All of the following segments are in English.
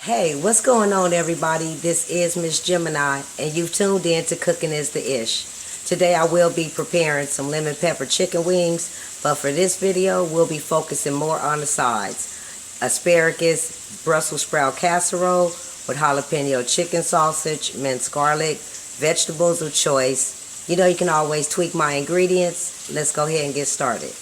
Hey, what's going on, everybody? This is Miss Gemini, and you've tuned in to Cooking is the Ish. Today I will be preparing some lemon pepper chicken wings, but for this video, we'll be focusing more on the sides. Asparagus, Brussels sprout casserole with jalapeno chicken sausage, minced garlic, vegetables of choice. You know you can always tweak my ingredients. Let's go ahead and get started.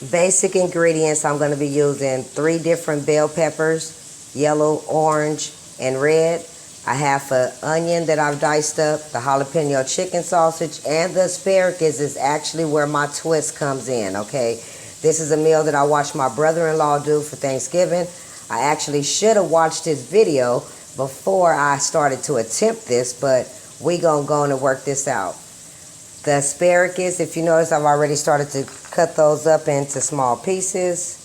Basic ingredients, I'm going to be using 3 different bell peppers, yellow, orange, and red. I have an onion that I've diced up, the jalapeno chicken sausage, and the asparagus is actually where my twist comes in, okay? This is a meal that I watched my brother-in-law do for Thanksgiving. I actually should have watched his video before I started to attempt this, but we gonna go and work this out. The asparagus, if you notice, I've already started to cut those up into small pieces.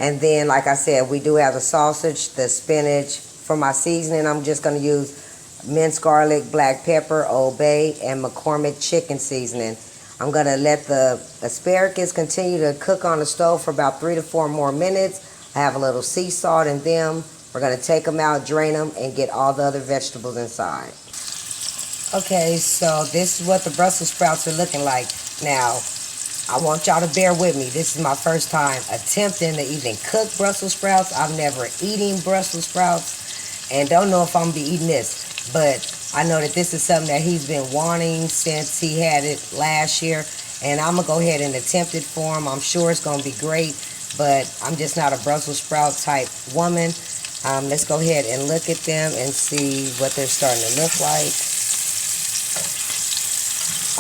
And then, like I said, we do have the sausage, the spinach. For my seasoning, I'm just going to use minced garlic, black pepper, Old Bay, and McCormick chicken seasoning. I'm going to let the asparagus continue to cook on the stove for about 3 to 4 more minutes. I have a little sea salt in them. We're going to take them out, drain them, and get all the other vegetables inside. Okay, so this is what the Brussels sprouts are looking like. Now, I want y'all to bear with me. This is my first time attempting to even cook Brussels sprouts. I've never eaten Brussels sprouts and don't know if I'm going to be eating this. But I know that this is something that he's been wanting since he had it last year. And I'm going to go ahead and attempt it for him. I'm sure it's going to be great, but I'm just not a Brussels sprout type woman. Let's go ahead and look at them and see what they're starting to look like.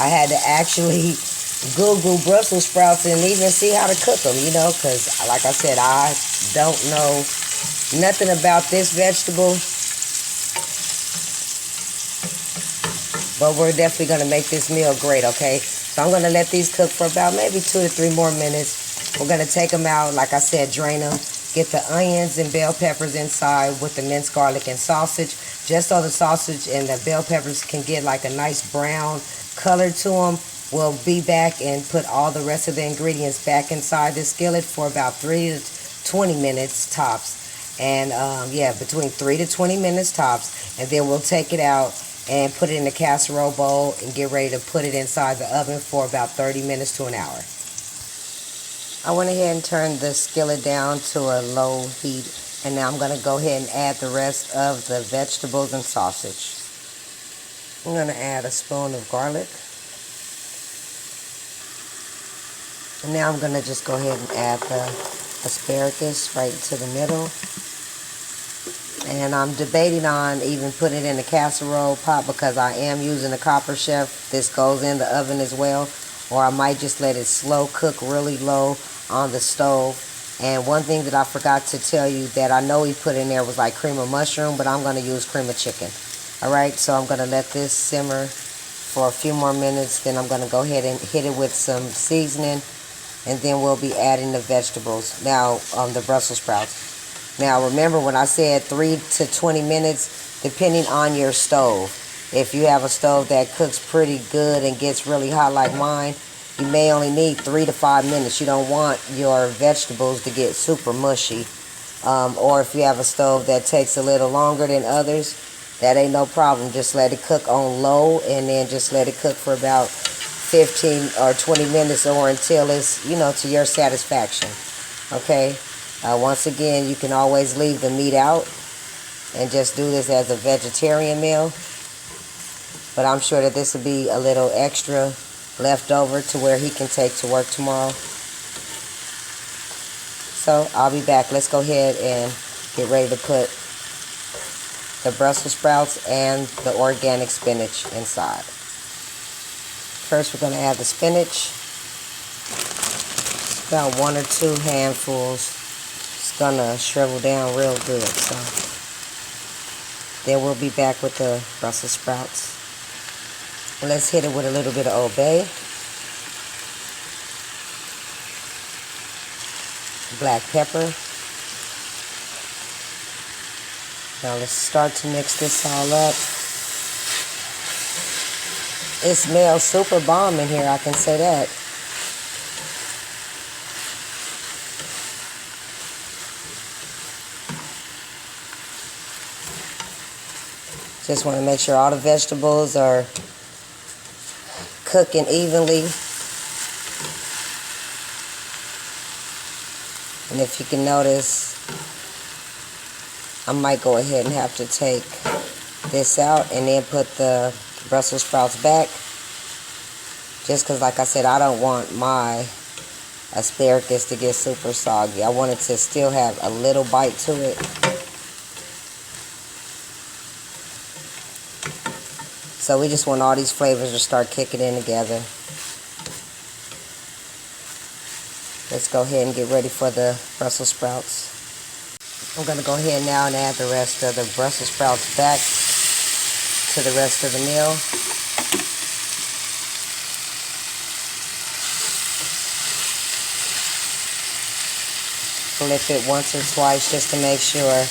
I had to actually Google Brussels sprouts and even see how to cook them, you know, because like I said, I don't know nothing about this vegetable, but we're definitely going to make this meal great, okay? So I'm going to let these cook for about maybe 2 to 3 more minutes. We're going to take them out, like I said, drain them, get the onions and bell peppers inside with the minced garlic and sausage, just so the sausage and the bell peppers can get like a nice brown color to them. We'll be back and put all the rest of the ingredients back inside the skillet for about 3 to 20 minutes tops. And yeah, between 3 to 20 minutes tops. And then we'll take it out and put it in a casserole bowl and get ready to put it inside the oven for about 30 minutes to an hour. I went ahead and turned the skillet down to a low heat. And now I'm going to go ahead and add the rest of the vegetables and sausage. I'm going to add a spoon of garlic. And now I'm going to just go ahead and add the asparagus right to the middle. And I'm debating on even putting it in the casserole pot because I am using a copper chef. This goes in the oven as well. Or I might just let it slow cook really low on the stove. And one thing that I forgot to tell you that I know he put in there was like cream of mushroom, but I'm going to use cream of chicken. Alright, so I'm going to let this simmer for a few more minutes. Then I'm going to go ahead and hit it with some seasoning. And then we'll be adding the vegetables. Now, the Brussels sprouts. Now, remember when I said 3 to 20 minutes, depending on your stove. If you have a stove that cooks pretty good and gets really hot like mine, you may only need 3 to 5 minutes. You don't want your vegetables to get super mushy. Or if you have a stove that takes a little longer than others, that ain't no problem. Just let it cook on low and then just let it cook for about 15 or 20 minutes or until it's, you know, to your satisfaction. Okay? Once again, you can always leave the meat out and just do this as a vegetarian meal. But I'm sure that this will be a little extra left over to where he can take to work tomorrow. So I'll be back. Let's go ahead and get ready to put the Brussels sprouts and the organic spinach inside. First, we're going to add the spinach. It's about 1 or 2 handfuls. It's going to shrivel down real good. So then we'll be back with the Brussels sprouts. Let's hit it with a little bit of Old Bay, black pepper. Now let's start to mix this all up. It smells super bomb in here, I can say that. Just want to make sure all the vegetables are cooking evenly. And if you can notice, I might go ahead and have to take this out and then put the Brussels sprouts back. Just because, like I said, I don't want my asparagus to get super soggy. I want it to still have a little bite to it. So we just want all these flavors to start kicking in together. Let's go ahead and get ready for the Brussels sprouts. I'm going to go ahead now and add the rest of the Brussels sprouts back to the rest of the meal. Flip it once or twice just to make sure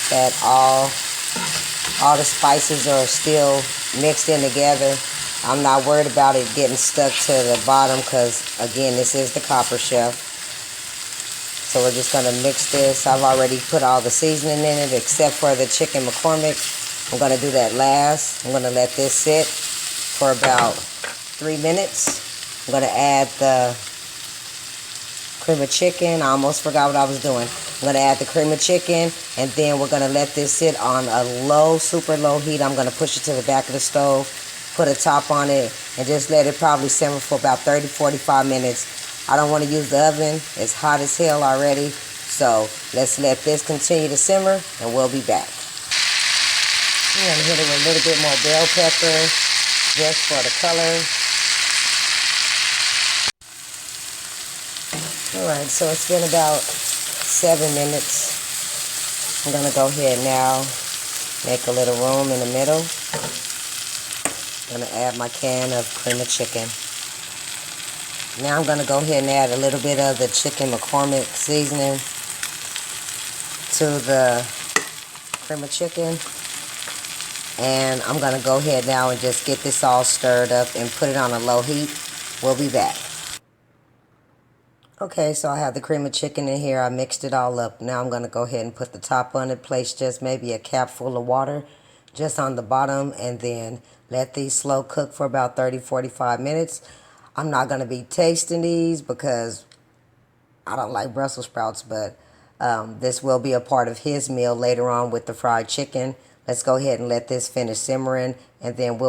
that all the spices are still mixed in together. I'm not worried about it getting stuck to the bottom because, again, this is the Copper Chef. So we're just going to mix this. I've already put all the seasoning in it except for the chicken McCormick. I'm going to do that last. I'm going to let this sit for about 3 minutes. I'm going to add the cream of chicken. I almost forgot what I was doing. I'm going to add the cream of chicken, and then we're going to let this sit on a low, super low heat. I'm going to push it to the back of the stove, put a top on it, and just let it probably simmer for about 30-45 minutes. I don't want to use the oven. It's hot as hell already. So let's let this continue to simmer, and we'll be back. I'm going to hit it with a little bit more bell pepper just for the color. Alright, so it's been about 7 minutes. I'm going to go ahead now, make a little room in the middle. I'm going to add my can of cream of chicken. Now I'm going to go ahead and add a little bit of the chicken McCormick seasoning to the cream of chicken. And I'm going to go ahead now and just get this all stirred up and put it on a low heat. We'll be back. Okay, so I have the cream of chicken in here. I mixed it all up. Now I'm going to go ahead and put the top on it. Place just maybe a cap full of water just on the bottom. And then let these slow cook for about 30-45 minutes. I'm not going to be tasting these because I don't like Brussels sprouts. But this will be a part of his meal later on with the fried chicken. Let's go ahead and let this finish simmering. And then we'll